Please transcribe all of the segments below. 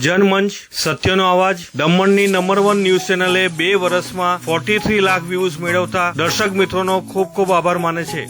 જનમંચ, સત્યનો અવાજ, દમણની number 1 news ચેનલે 2 વર્ષમાં 43 લાખ વ્યૂઝ મેળવતા દર્શક મિત્રોનો ખૂબ ખૂબ આભાર માને છે.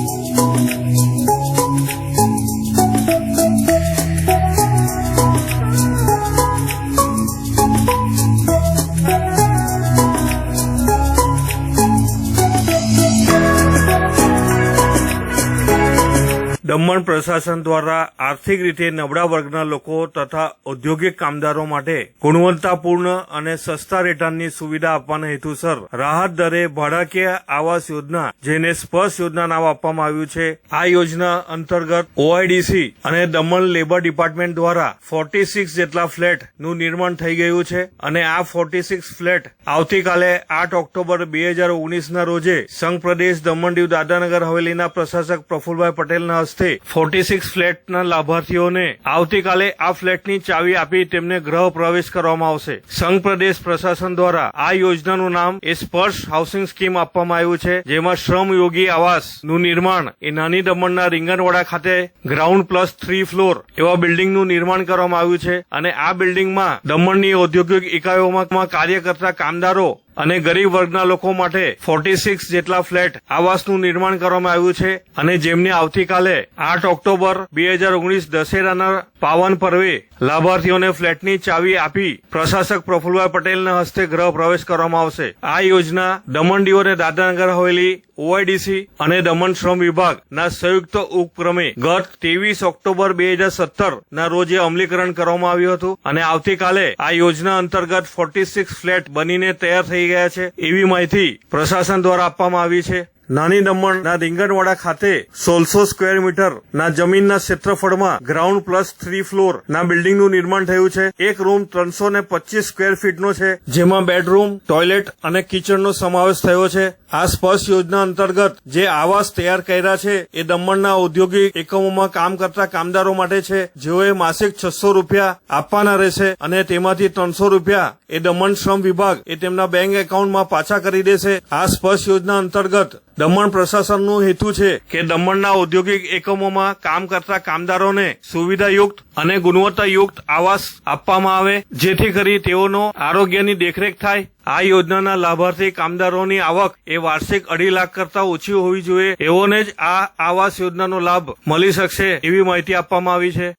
દમણ પ્રશાસન દ્વારા આર્થિક રીતે નબળા વર્ગના લોકો તથા ઔદ્યોગિક કામદારો માટે ગુણવત્તાપૂર્ણ અને સસ્તા રહેઠાણની સુવિધા આપવાના હેતુસર રાહત દરે ભાડાકીય આવાસ યોજના, જેને સ્પર્શ યોજના નામ આપવામાં આવ્યું છે, આ યોજના અંતર્ગત OIDC અને દમણ લેબર ડિપાર્ટમેન્ટ દ્વારા 46 જેટલા ફ્લેટનું નિર્માણ થઈ ગયું છે અને આ 46 ફ્લેટ આવતીકાલે 8 ઓક્ટોબર 2019ના રોજે સંઘ પ્રદેશ દમણ દીવ દાદરાનગર હવેલીના પ્રશાસક પ્રફુલભાઈ પટેલના હસ્તે 46 ફ્લેટના લાભાર્થીઓને આવતીકાલે આ ફ્લેટની ચાવી આપી તેમને ગૃહ પ્રવેશ કરવામાં આવશે. સંઘ પ્રદેશ પ્રશાસન દ્વારા આ યોજનાનું નામ એ સ્પર્શ હાઉસિંગ સ્કીમ આપવામાં આવ્યું છે, જેમાં શ્રમયોગી આવાસનું નિર્માણ એ નાની દમણના રીંગણવાડા ખાતે ગ્રાઉન્ડ પ્લસ 3 ફ્લોર એવા બિલ્ડિંગનું નિર્માણ કરવામાં આવ્યું છે અને આ બિલ્ડિંગમાં દમણની ઔદ્યોગિક ઇકાઈઓમાં કાર્ય કરતા કામદારો અને ગરીબ વર્ગના લોકો માટે 46 જેટલા ફ્લેટ આવાસનું નિર્માણ કરવામાં આવ્યું છે અને જેમને આવતીકાલે 8 ઓક્ટોબર 2019 દશેરાના પાવન પર્વે લાભાર્થીઓને ફ્લેટની ચાવી આપી પ્રશાસક પ્રફુલભાઈ પટેલના હસ્તે ગૃહ પ્રવેશ કરવામાં આવશે. આ યોજના દમણ દીવ અને દાદરાનગર હવેલી, OIDC અને દમણ શ્રમ વિભાગના સંયુક્ત ઉપક્રમે ગત 23 ઓક્ટોબર 2017ના રોજે અમલીકરણ કરવામાં આવ્યું હતું અને આવતીકાલે આ યોજના અંતર્ગત 46 ફ્લેટ બનીને તૈયાર થઈ ગયા છે એવી માહિતી પ્રશાસન દ્વારા આપવામાં આવી છે. નાની દમણના રીંગણવાડા ખાતે 1600 સ્ક્વેર મીટર ના જમીનના ક્ષેત્રફળમાં ગ્રાઉન્ડ પ્લસ 3 ફ્લોર ના બિલ્ડિંગનું નિર્માણ થયું છે. એક રૂમ 325 સ્ક્વેર ફીટનો છે, જેમાં બેડરૂમ, ટોયલેટ અને કિચનનો સમાવેશ થયો છે. આ સ્પર્શ યોજના અંતર્ગત જે આવાસ તૈયાર કર્યા છે એ દમણના ઔદ્યોગિક એકમોમાં કામ કરતા કામદારો માટે છે, જેઓએ માસિક 600 રૂપિયા આપવાના રહેશે અને તેમાંથી 300 રૂપિયા એ દમણ શ્રમ વિભાગ એ તેમના બેંક એકાઉન્ટમાં પાછા કરી દેશે. આ સ્પર્શ યોજના અંતર્ગત દમણ પ્રશાસનનો હેતુ છે કે દમણના ઔદ્યોગિક એકમોમાં કામ કરતા કામદારોને સુવિધાયુક્ત અને ગુણવત્તાયુક્ત આવાસ આપવામાં આવે, જેથી કરી તેઓનો આરોગ્યની દેખરેખ થાય. આ યોજનાના લાભાર્થી કામદારોની આવક એ વાર્ષિક 2.5 લાખ કરતા ઓછી હોવી જોઈએ, એઓને જ આ આવાસ યોજનાનો લાભ મળી શકશે એવી માહિતી આપવામાં આવી છે.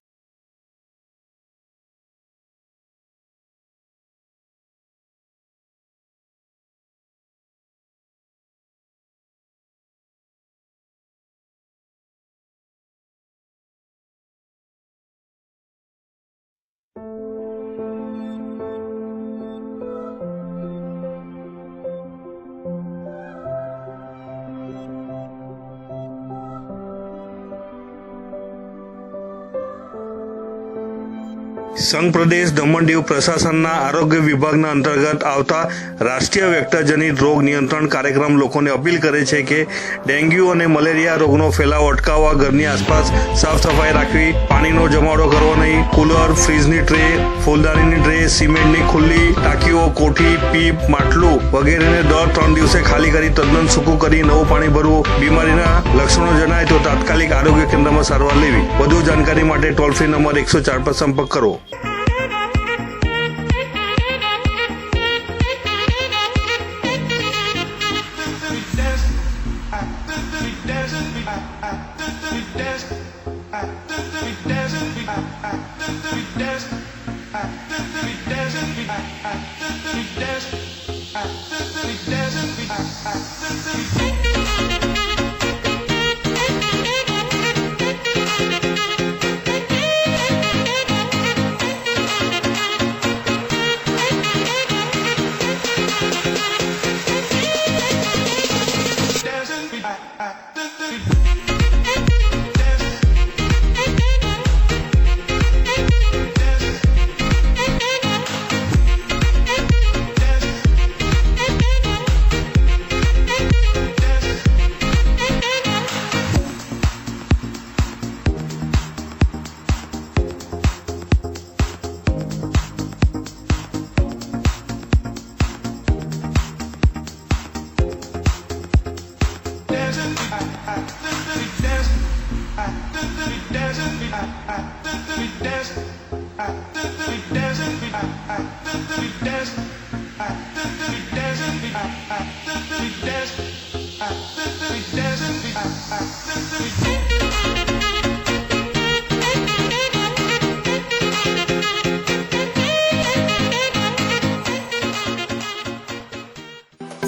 સંઘ પ્રદેશ દમણ દીવ પ્રશાસનના આરોગ્ય વિભાગના અંતર્ગત આવતા રાષ્ટ્રીય વેક્ટરજનિત રોગ નિયંત્રણ કાર્યક્રમ લોકોને અપીલ કરે છે કે ડેન્ગ્યુ અને મલેરિયા રોગનો ફેલાવો અટકાવવા ઘરની આસપાસ સાફ સફાઈ રાખવી, પાણીનો જમાવડો કરવો નહીં, કુલર, ફ્રીજની ટ્રે, ફૂલદાનીની ટ્રે, સિમેન્ટની ખુલ્લી ટાંકીઓ, કોઠી, પીપ, માટલું વગેરેને દર 3 દિવસે ખાલી કરી તદ્દન સૂકું કરી નવું પાણી ભરવું. બીમારીના લક્ષણો જણાય તો તાત્કાલિક આરોગ્ય કેન્દ્રમાં સારવાર લેવી. વધુ જાણકારી માટે ટોલ ફ્રી નંબર 104 પર સંપર્ક કરો.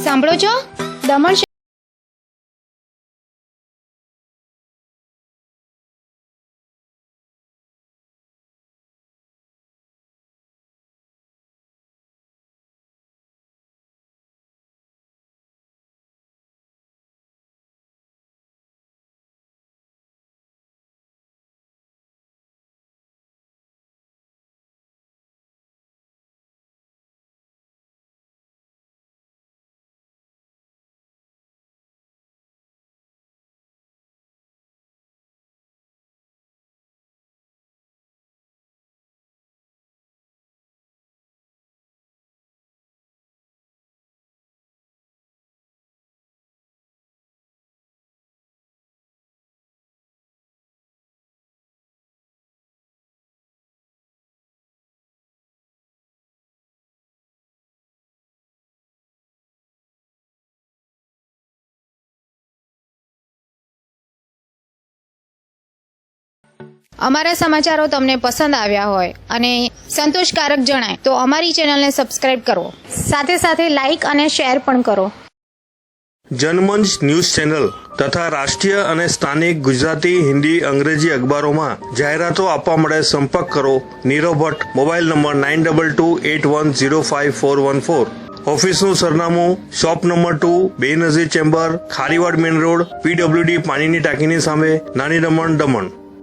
સાંભળો છો દમણ અમારા સમાચારો તમને પસંદ આવ્યા હોય અને સંતોષકારક જણાય તો અમારી ચેનલને સબસ્ક્રાઇબ કરો, સાથે સાથે લાઇક અને શેર પણ કરો. જનમંચ ન્યૂઝ ચેનલ તથા રાષ્ટ્રીય અને સ્થાનિક ગુજરાતી, હિન્દી, અંગ્રેજી અખબારોમાં જાહેરાતો આપવા માટે સંપર્ક કરો નીરવ ભટ્ટ, મોબાઈલ નંબર 9228105414. ઓફિસનું સરનામું shop number 2, Benazir chamber, Kharivad main road, PWD પાણીની ટાંકીની સામે, નાની દમણ, દમણ.